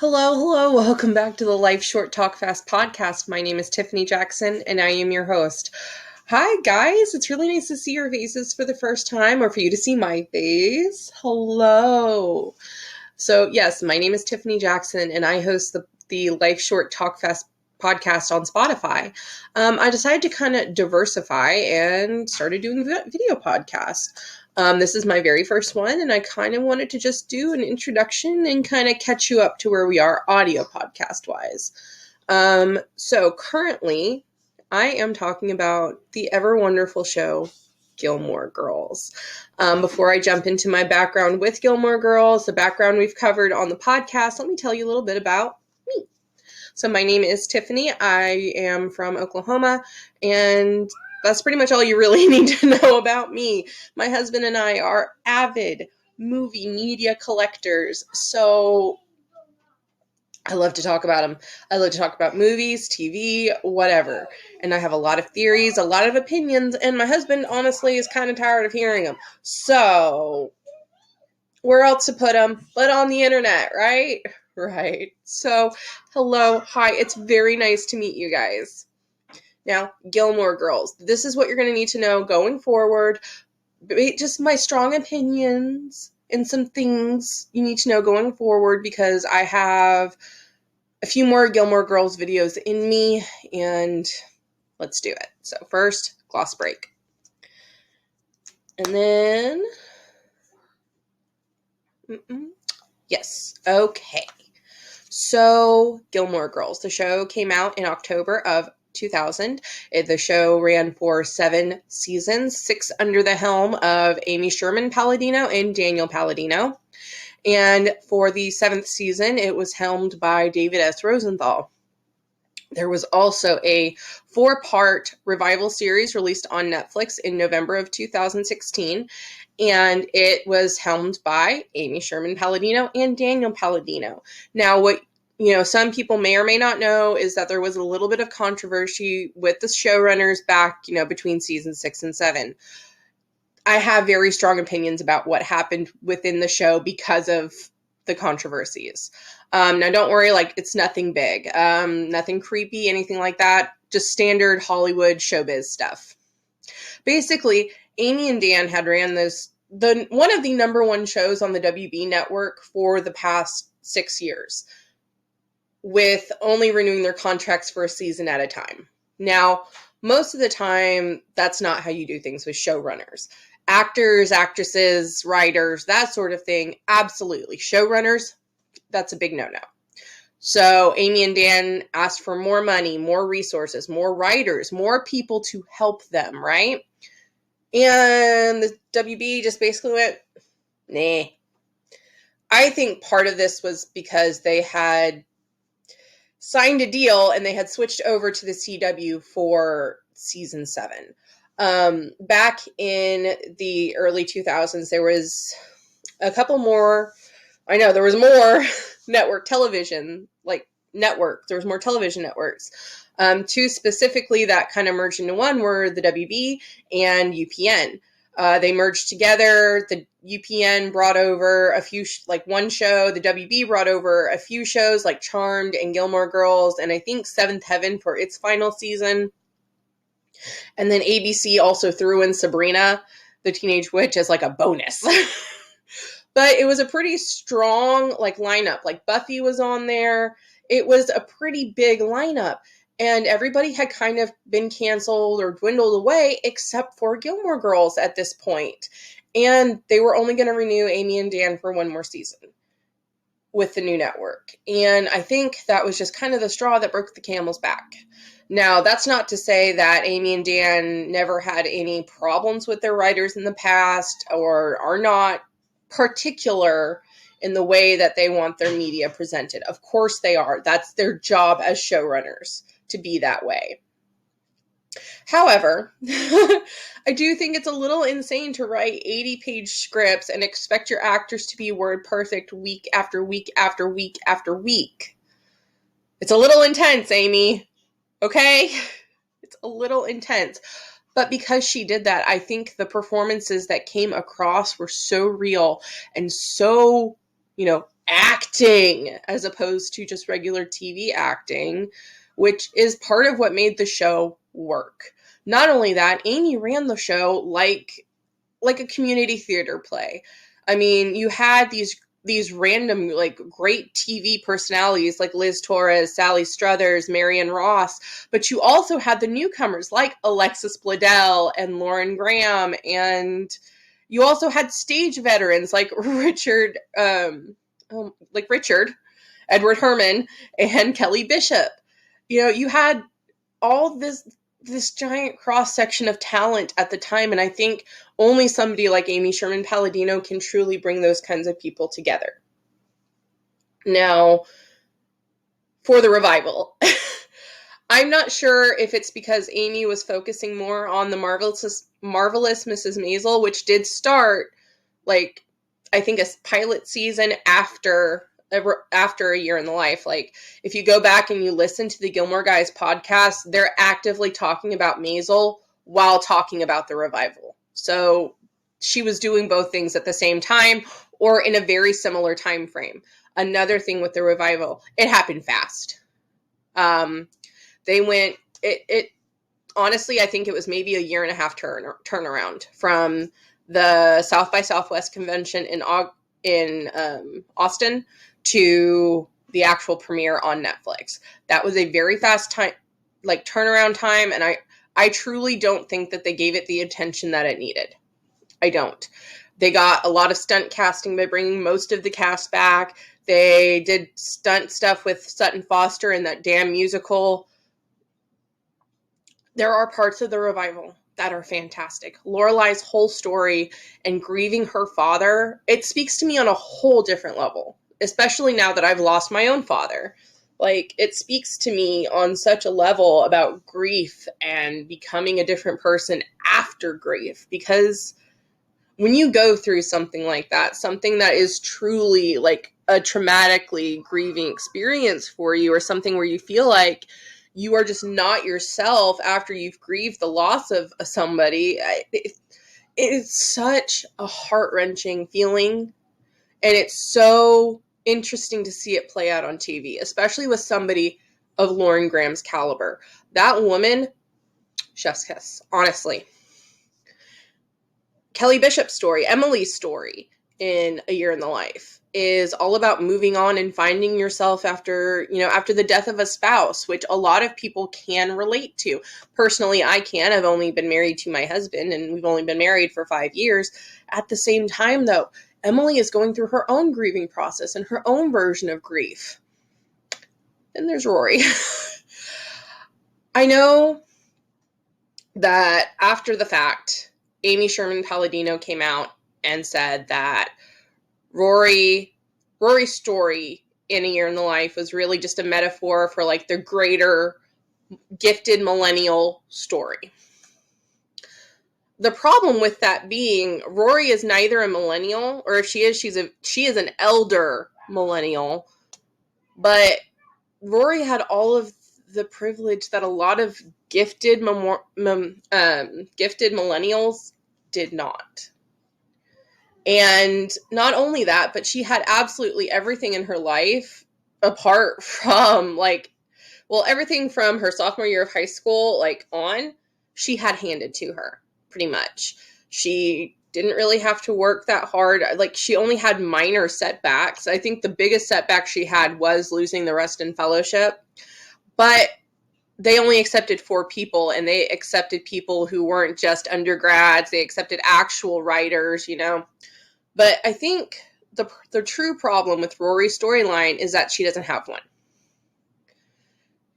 Hello. Welcome back to the Life Short Talk Fast podcast. My name is Tiffany Jackson, and I am your host. Hi, guys. It's really nice to see your faces for the first time, or for you to see my face. Hello. So, yes, my name is Tiffany Jackson, and I host the Life Short Talk Fast podcast on Spotify. I decided to kind of diversify and started doing video podcasts. This is my very first one, and I kind of wanted to just do an introduction and kind of catch you up to where we are audio podcast wise. So currently, I am talking about the ever wonderful show, Gilmore Girls. Before I jump into my background with Gilmore Girls, the background we've covered on the podcast, let me tell you a little bit about me. So my name is Tiffany. I am from Oklahoma, and that's pretty much all you really need to know about me. My husband and I are avid movie media collectors, so I love to talk about them. I love to talk about movies, TV, whatever. And I have a lot of theories, a lot of opinions, and my husband, honestly, is kind of tired of hearing them. So, where else to put them but on the internet, right? Right. So, hello, hi, it's very nice to meet you guys. Now, Gilmore Girls. This is what you're going to need to know going forward. Just my strong opinions and some things you need to know going forward, because I have a few more Gilmore Girls videos in me, and let's do it. So first, gloss break. And then, yes, okay. So, Gilmore Girls. The show came out in October of 2000. The show ran for 7 seasons, 6 under the helm of Amy Sherman Palladino and Daniel Palladino. And for the 7th season, it was helmed by David S. Rosenthal. There was also a 4-part revival series released on Netflix in November of 2016, and it was helmed by Amy Sherman Palladino and Daniel Palladino. Now, what some people may or may not know is that there was a little bit of controversy with the showrunners back, between season 6 and 7. I have very strong opinions about what happened within the show because of the controversies. Now, don't worry, it's nothing big, nothing creepy, anything like that. Just standard Hollywood showbiz stuff. Basically, Amy and Dan had ran one of the number one shows on the WB network for the past 6 years, with only renewing their contracts for a season at a time. Now, most of the time, that's not how you do things with showrunners. Actors, actresses, writers, that sort of thing, absolutely. Showrunners, that's a big no-no. So Amy and Dan asked for more money, more resources, more writers, more people to help them, right? And the WB just basically went, nah. I think part of this was because they had signed a deal and they had switched over to the CW for season 7. Back in the early 2000s, there was a couple more. I know there was more network television, there was more television networks. 2 specifically that kind of merged into one were the WB and UPN. They merged together. The UPN brought over a few, one show. The WB brought over a few shows like Charmed and Gilmore Girls, and I think Seventh Heaven for its final season. And then ABC also threw in Sabrina, the Teenage Witch, as a bonus. But it was a pretty strong lineup. Buffy was on there. It was a pretty big lineup. And everybody had kind of been canceled or dwindled away except for Gilmore Girls at this point. And they were only going to renew Amy and Dan for 1 more season with the new network. And I think that was just kind of the straw that broke the camel's back. Now, that's not to say that Amy and Dan never had any problems with their writers in the past or are not particular in the way that they want their media presented. Of course they are. That's their job as showrunners, to be that way. However, I do think it's a little insane to write 80-page scripts and expect your actors to be word perfect week after week after week after week. It's a little intense, Amy. Okay? It's a little intense. But because she did that, I think the performances that came across were so real and so, acting as opposed to just regular TV acting, which is part of what made the show work. Not only that, Amy ran the show like a community theater play. I mean, you had these random like great TV personalities like Liz Torres, Sally Struthers, Marion Ross, but you also had the newcomers like Alexis Bledel and Lauren Graham, and you also had stage veterans like Richard Edward Herman and Kelly Bishop. You had all this giant cross section of talent at the time, and I think only somebody like Amy Sherman Palladino can truly bring those kinds of people together. Now, for the revival, I'm not sure if it's because Amy was focusing more on the marvelous Mrs. Maisel, which did start like I think a pilot season after A Year in the Life. Like, if you go back and you listen to the Gilmore Guys podcast, they're actively talking about Maisel while talking about the revival. So she was doing both things at the same time or in a very similar time frame. Another thing with the revival, it happened fast. They went, it honestly, I think it was maybe a year and a half turnaround from the South by Southwest convention in Austin to the actual premiere on Netflix. That was a very fast time, like turnaround time, and I truly don't think that they gave it the attention that it needed. I don't. They got a lot of stunt casting by bringing most of the cast back. They did stunt stuff with Sutton Foster in that damn musical. There are parts of the revival that are fantastic. Lorelai's whole story and grieving her father, it speaks to me on a whole different level, especially now that I've lost my own father. Like, it speaks to me on such a level about grief and becoming a different person after grief, because when you go through something like that, something that is truly like a traumatically grieving experience for you, or something where you feel like you are just not yourself after you've grieved the loss of somebody, it is such a heart-wrenching feeling, and it's so interesting to see it play out on TV, especially with somebody of Lauren Graham's caliber. That woman, chef's kiss, honestly. Kelly Bishop's story, Emily's story in A Year in the Life, is all about moving on and finding yourself after the death of a spouse, which a lot of people can relate to. Personally, I can. I've only been married to my husband, and we've only been married for 5 years. At the same time, though, Emily is going through her own grieving process and her own version of grief. Then there's Rory. I know that after the fact, Amy Sherman Palladino came out and said that Rory's story in A Year in the Life was really just a metaphor for like the greater gifted millennial story. The problem with that being, Rory is neither a millennial, or if she is, she is an elder millennial, but Rory had all of the privilege that a lot of gifted millennials did not. And not only that, but she had absolutely everything in her life apart from everything from her sophomore year of high school, on, she had handed to her pretty much. She didn't really have to work that hard. She only had minor setbacks. I think the biggest setback she had was losing the Rustin Fellowship, but they only accepted 4 people, and they accepted people who weren't just undergrads. They accepted actual writers, But I think the true problem with Rory's storyline is that she doesn't have one.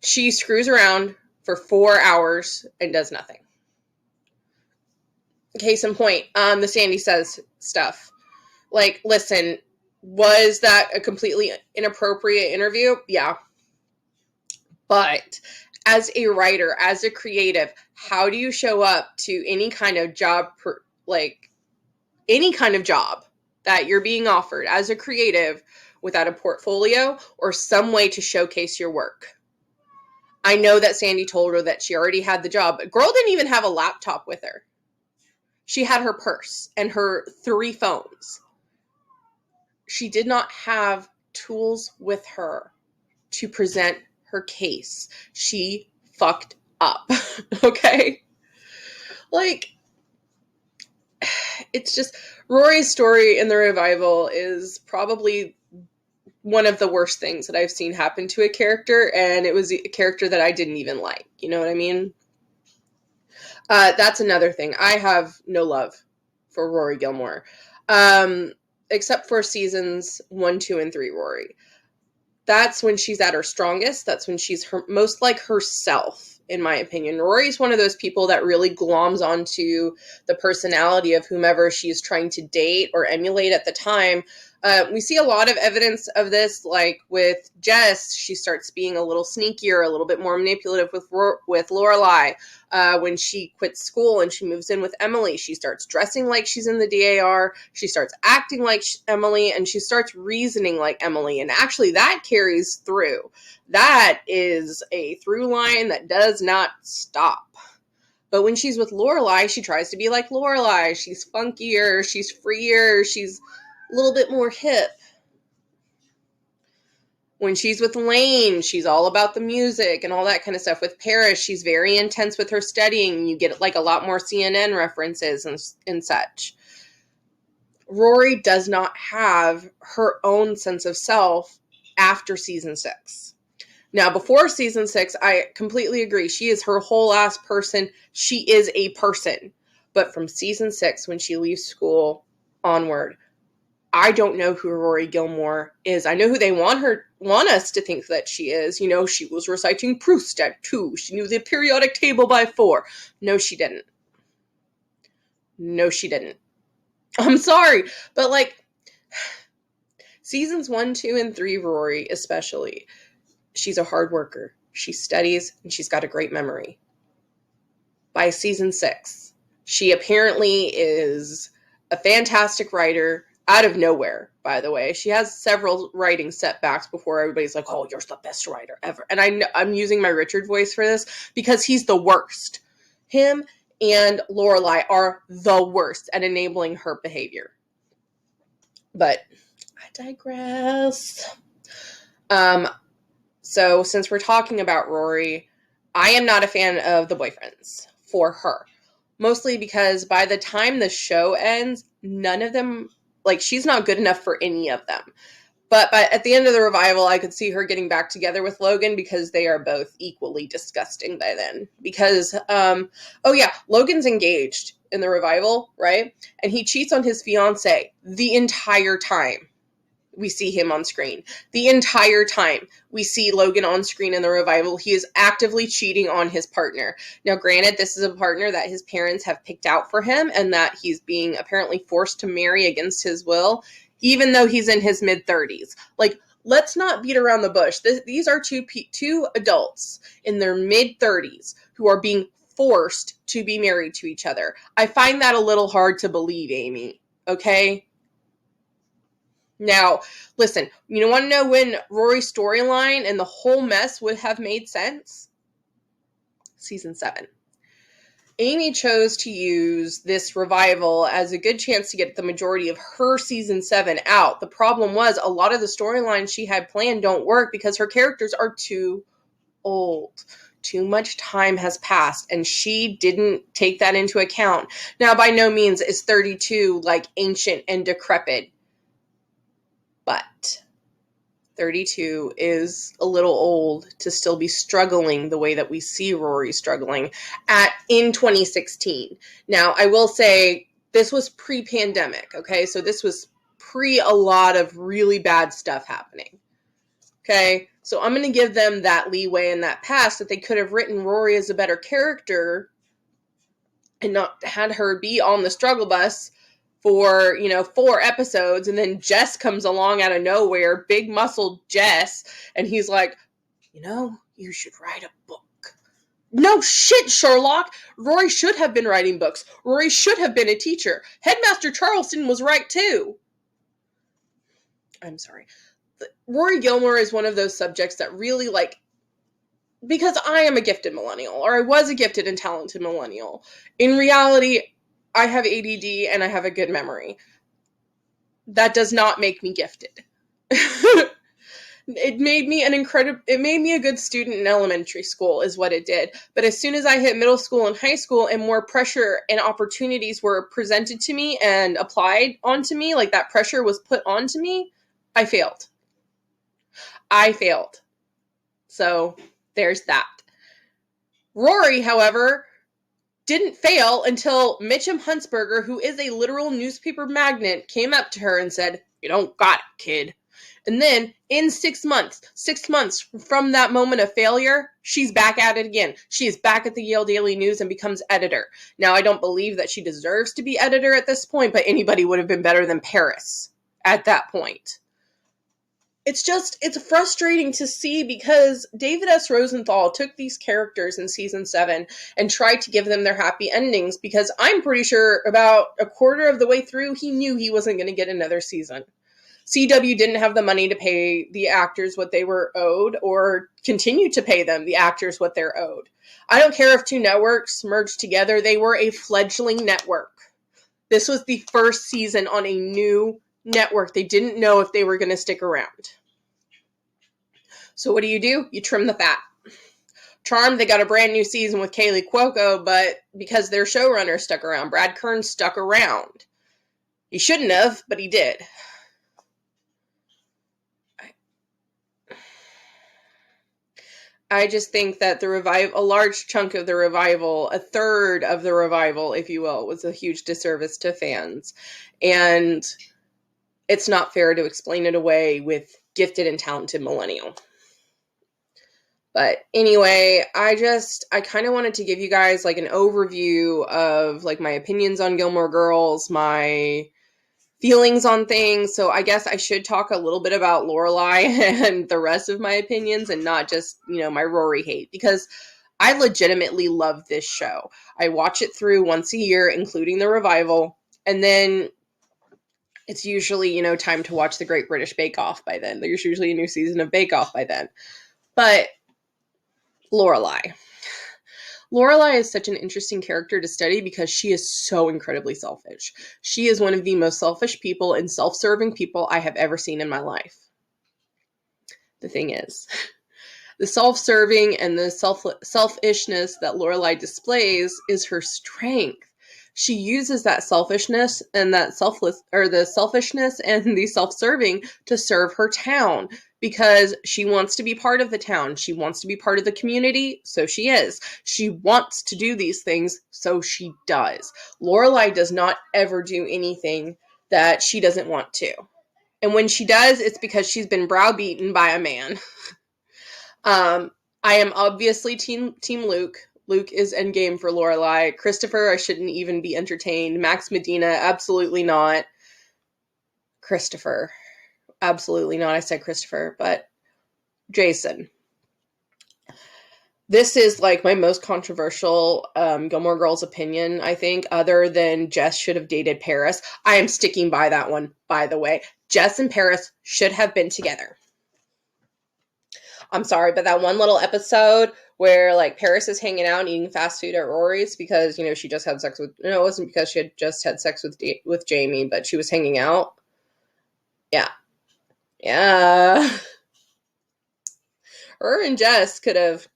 She screws around for 4 hours and does nothing. Case in point, the Sandy Says stuff. Listen, was that a completely inappropriate interview? Yeah. But as a writer, as a creative, how do you show up to any kind of job, any kind of job that you're being offered as a creative without a portfolio or some way to showcase your work? I know that Sandy told her that she already had the job, but girl didn't even have a laptop with her. She had her purse and her 3 phones. She did not have tools with her to present her case. She fucked up. Okay? Like, it's just, Rory's story in the revival is probably one of the worst things that I've seen happen to a character, and it was a character that I didn't even like. You know what I mean? That's another thing. I have no love for Rory Gilmore. Except for seasons 1, 2, and 3 Rory. That's when she's at her strongest. That's when she's most like herself, in my opinion. Rory's one of those people that really gloms onto the personality of whomever she's trying to date or emulate at the time. We see a lot of evidence of this, like with Jess. She starts being a little sneakier, a little bit more manipulative with Lorelai. When she quits school and she moves in with Emily, she starts dressing like she's in the DAR. She starts acting like Emily, and she starts reasoning like Emily. And actually, that carries through. That is a through line that does not stop. But when she's with Lorelai, she tries to be like Lorelai. She's funkier, she's freer, she's a little bit more hip. When she's with Lane, she's all about the music and all that kind of stuff. With Paris, she's very intense with her studying. You get like a lot more CNN references and such. Rory does not have her own sense of self after season 6. Now, before season 6, I completely agree. She is her whole ass person. She is a person. But from season 6, when she leaves school onward, I don't know who Rory Gilmore is. I know who they want us to think that she is. You know, she was reciting Proust at 2. She knew the periodic table by 4. No, she didn't. No, she didn't. I'm sorry, but like seasons 1, 2, and 3, Rory especially, she's a hard worker. She studies and she's got a great memory. By season 6, she apparently is a fantastic writer. Out of nowhere, by the way. She has several writing setbacks before everybody's like, oh, you're the best writer ever. And I'm using my Richard voice for this because he's the worst. Him and Lorelai are the worst at enabling her behavior. But I digress. So since we're talking about Rory, I am not a fan of the boyfriends for her. Mostly because by the time the show ends, none of them, like, she's not good enough for any of them. But at the end of the revival, I could see her getting back together with Logan because they are both equally disgusting by then. Because, Logan's engaged in the revival, right? And he cheats on his fiance the entire time we see him on screen. The entire time we see Logan on screen in the revival, he is actively cheating on his partner. Now, granted, this is a partner that his parents have picked out for him and that he's being apparently forced to marry against his will, even though he's in his mid-30s. Like, let's not beat around the bush. These are two adults in their mid-30s who are being forced to be married to each other. I find that a little hard to believe, Amy. Okay? Now, listen, you want to know when Rory's storyline and the whole mess would have made sense? Season 7. Amy chose to use this revival as a good chance to get the majority of her season 7 out. The problem was a lot of the storylines she had planned don't work because her characters are too old. Too much time has passed, and she didn't take that into account. Now, by no means is 32 like ancient and decrepit. But 32 is a little old to still be struggling the way that we see Rory struggling in 2016. Now, I will say this was pre-pandemic, okay? So this was pre a lot of really bad stuff happening, okay? So I'm going to give them that leeway and that pass that they could have written Rory as a better character and not had her be on the struggle bus for, 4 episodes, and then Jess comes along out of nowhere, big muscled Jess, and he's like, you should write a book. No shit, Sherlock! Rory should have been writing books. Rory should have been a teacher. Headmaster Charleston was right too. I'm sorry. Rory Gilmore is one of those subjects that really, because I am a gifted millennial, or I was a gifted and talented millennial. In reality, I have ADD and I have a good memory. That does not make me gifted. It made me it made me a good student in elementary school is what it did. But as soon as I hit middle school and high school and more pressure and opportunities were presented to me and applied onto me, like that pressure was put onto me, I failed. So there's that. Rory, however, didn't fail until Mitchum Huntsberger, who is a literal newspaper magnate, came up to her and said, "You don't got it, kid." And then in 6 months from that moment of failure, she's back at it again. She is back at the Yale Daily News and becomes editor. Now, I don't believe that she deserves to be editor at this point, but anybody would have been better than Paris at that point. It's frustrating to see because David S. Rosenthal took these characters in season 7 and tried to give them their happy endings, because I'm pretty sure about a quarter of the way through, he knew he wasn't going to get another season. CW didn't have the money to pay the actors what they were owed, or continue to pay them, the actors, what they're owed. I don't care if 2 networks merged together. They were a fledgling network. This was the first season on a new network. They didn't know if they were going to stick around. So what do? You trim the fat. Charmed, they got a brand new season with Kaylee Cuoco, but because their showrunner stuck around, Brad Kern stuck around. He shouldn't have, but he did. I just think that a large chunk of the revival, a third of the revival, if you will, was a huge disservice to fans. And it's not fair to explain it away with gifted and talented millennial. But anyway, I kind of wanted to give you guys like an overview of like my opinions on Gilmore Girls, my feelings on things. So I guess I should talk a little bit about Lorelai and the rest of my opinions, and not just, my Rory hate, because I legitimately love this show. I watch it through once a year, including the revival, and then it's usually, time to watch the Great British Bake Off by then. There's usually a new season of Bake Off by then. But Lorelai is such an interesting character to study because she is so incredibly selfish. She is one of the most selfish people and self-serving people I have ever seen in my life. The thing is, the self-serving and the selfishness that Lorelai displays is her strength. She uses that selfishness and the selfishness and the self-serving to serve her town, because she wants to be part of the town. She wants to be part of the community, so she is. She wants to do these things, so she does. Lorelai does not ever do anything that she doesn't want to. And when she does, it's because she's been browbeaten by a man. I am obviously team Luke. Luke is endgame for Lorelai. Christopher, I shouldn't even be entertained. Max Medina, absolutely not. Christopher, absolutely not. I said Christopher, but Jason. This is like my most controversial Gilmore Girls opinion, I think, other than Jess should have dated Paris. I am sticking by that one, by the way. Jess and Paris should have been together. I'm sorry, but that one little episode where like Paris is hanging out and eating fast food at Rory's because, she just had sex with, no, it wasn't because she had just had sex with Jamie, but she was hanging out. Yeah. Her and Jess could have,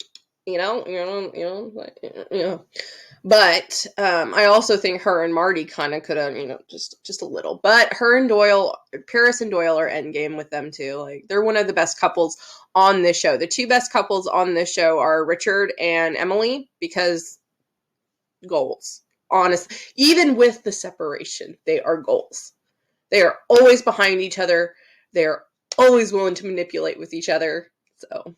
but I also think her and Marty kind of could have, just a little. But her and Doyle, Paris and Doyle are endgame with them too. Like, they're one of the best couples on this show. The 2 best couples on this show are Richard and Emily, because goals. Honest, even with the separation, they are goals. They are always behind each other. They're always willing to manipulate with each other. So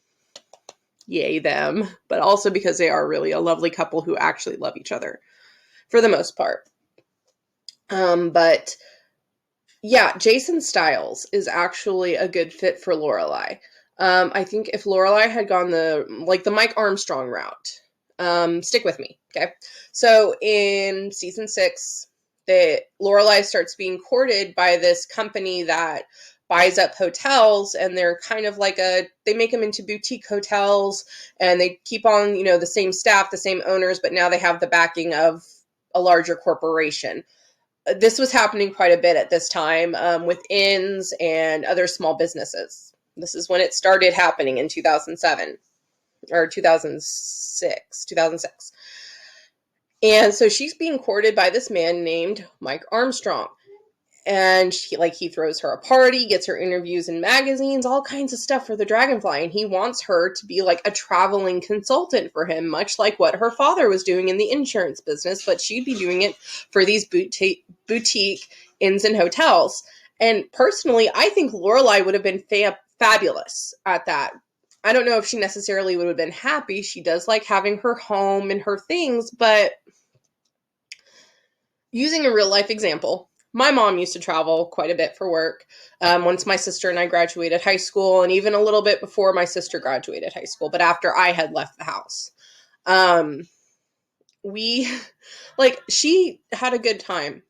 yay them, but also because they are really a lovely couple who actually love each other for the most part. But yeah, Jason Stiles is actually a good fit for Lorelai. I think if Lorelai had gone the Mike Armstrong route, stick with me, okay? So in season 6, Lorelai starts being courted by this company that buys up hotels, and they're kind of like they make them into boutique hotels, and they keep on, the same staff, the same owners, but now they have the backing of a larger corporation. This was happening quite a bit at this time with inns and other small businesses. This is when it started happening in 2007 or 2006. And so she's being courted by this man named Mike Armstrong. And he throws her a party, gets her interviews in magazines, all kinds of stuff for the Dragonfly. And he wants her to be like a traveling consultant for him, much like what her father was doing in the insurance business, but she'd be doing it for these boutique inns and hotels. And personally, I think Lorelai would have been fabulous at that. I don't know if she necessarily would have been happy. She does like having her home and her things, but using a real life example, my mom used to travel quite a bit for work once my sister and I graduated high school, and even a little bit before my sister graduated high school, but after I had left the house. She had a good time,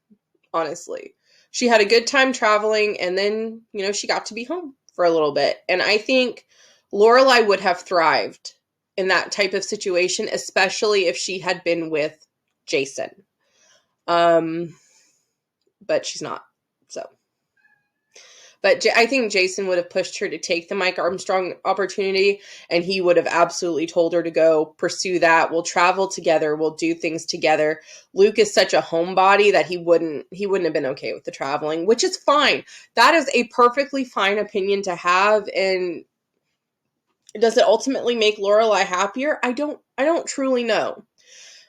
honestly. She had a good time traveling, and then, she got to be home for a little bit. And I think Lorelai would have thrived in that type of situation, especially if she had been with Jason. But she's not. So, but I think Jason would have pushed her to take the Mike Armstrong opportunity, and he would have absolutely told her to go pursue that. We'll travel together. We'll do things together. Luke is such a homebody that he wouldn't have been okay with the traveling, which is fine. That is a perfectly fine opinion to have. And does it ultimately make Lorelai happier? I don't truly know.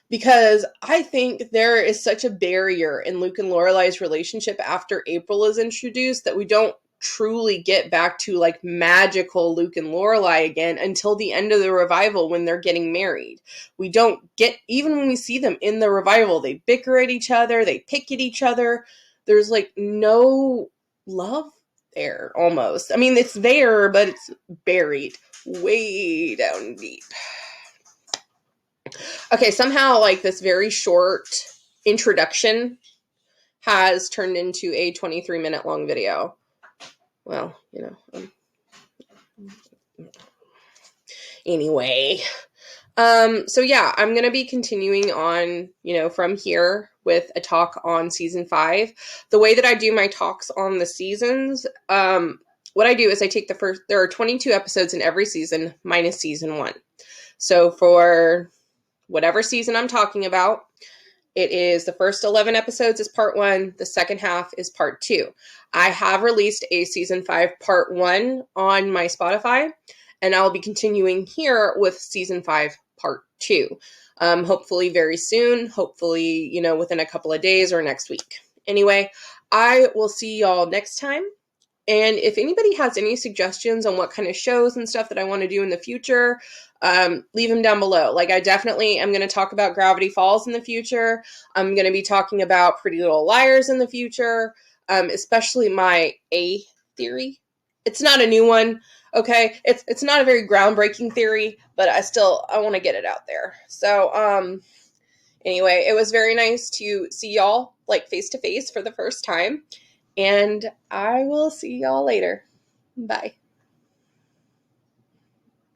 Because I think there is such a barrier in Luke and Lorelai's relationship after April is introduced that we don't truly get back to like magical Luke and Lorelai again until the end of the revival when they're getting married. We don't get, even when we see them in the revival, they bicker at each other, they pick at each other. There's like no love there almost. I mean, it's there, but it's buried way down deep. Okay, somehow like this very short introduction has turned into a 23-minute long video. Well, anyway. So yeah, I'm going to be continuing on, from here with a talk on season 5. The way that I do my talks on the seasons, what I do is I take there are 22 episodes in every season minus season 1. So for whatever season I'm talking about, it is the first 11 episodes is part 1. The second half is part 2. I have released a season 5 part 1 on my Spotify, and I'll be continuing here with season 5 part 2. Hopefully very soon, hopefully, within a couple of days or next week. Anyway, I will see y'all next time. And if anybody has any suggestions on what kind of shows and stuff that I want to do in the future, leave them down below. Like, I definitely am going to talk about Gravity Falls in the future. I'm going to be talking about Pretty Little Liars in the future, especially my A theory. It's not a new one, okay? It's not a very groundbreaking theory, but I want to get it out there. So, anyway, it was very nice to see y'all, like, face-to-face for the first time. And I will see y'all later. Bye.